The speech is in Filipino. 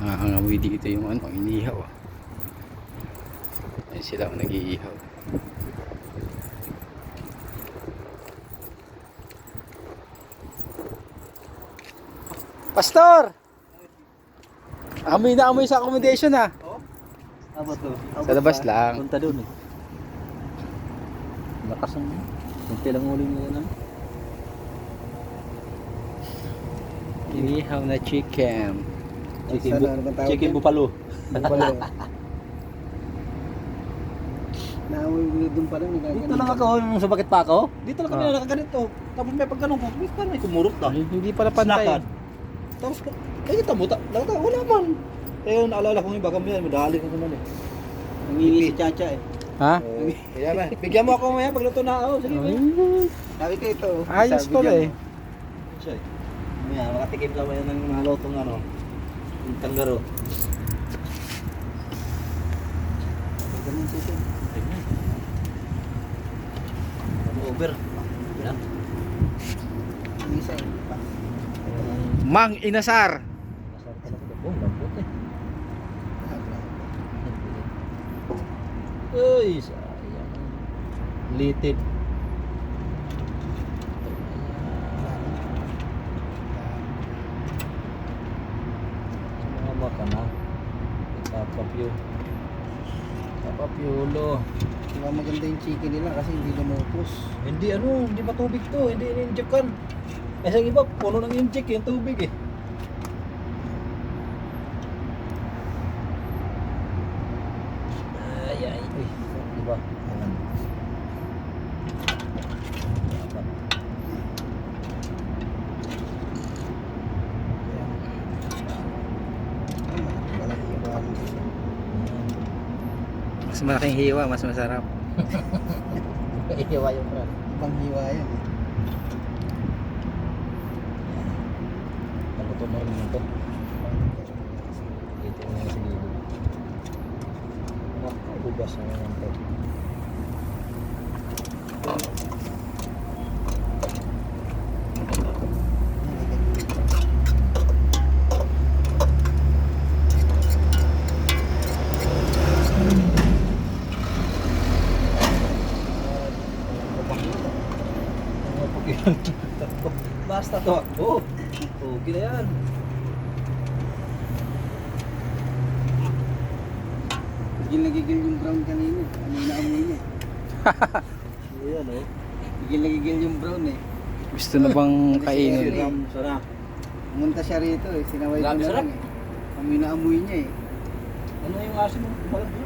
Nangangamoy dito yung ano, inihaw ah. Ayun sila ang nag-iihaw. Pastor! Amoy na amoy sa accommodation ah. Aba to. Sa labas lang. Punta doon eh. Lakas ang kunti lang uling yun ano. Inihaw na chicken. Chicken bupalo. Naamoy mo doon pa lang. Dito lang ako nung sa bakit pa ako. Dito lang kami nakaganito. Tapos may pagganong ko. Parang may kumurot ka. Hindi pala pantay. Slakad. Tapos kita mo. Wala man. Kaya naalala ko yung baka may madali ka naman eh. Nangingi si Chacha eh. Ha? Kaya ba? Bigyan mo ako maya pagluto na ako. Sige ba? Sabi ko ito. Ayos sabi pala niya, eh. Siya eh. Maya, makatikim ka maya ng mga lutong ano. Yung tanggaro. Ganun siya. Over. Yan. Ang isa eh. Mang Inasar. Masarap talaga ito. Oh, lambot eh. Uy, sayang. Litid. Sumama ka na. Papapyo. Papapyulo. Diba maganda yung chicken nila kasi hindi lumupos. Hindi ano, hindi matubig to. Hindi in-injectan. Kasi ang iba, puno ng inject yung tubig eh. Ay. Uy, diba? Ayan. Dapat. Walang iba. Mas malaking hiwa, mas masarap. Iiwa yung brad. Ibang hiwa yan eh. Taluto na rin ito. Dito na yung sinilo. Bugas na naman ito. Basta to ako. Okay na yan. Gigil yung brown kanina. Amoy na amoy niya. Ayan o. Gigil yung brown eh. Gusto na bang kainin? Siram, sarap. Pumunta siya rito eh. Sinaway ko Grabe na sarap. lang eh. Amoy na amoy niya eh. Ano yung asin mo? Balag mo?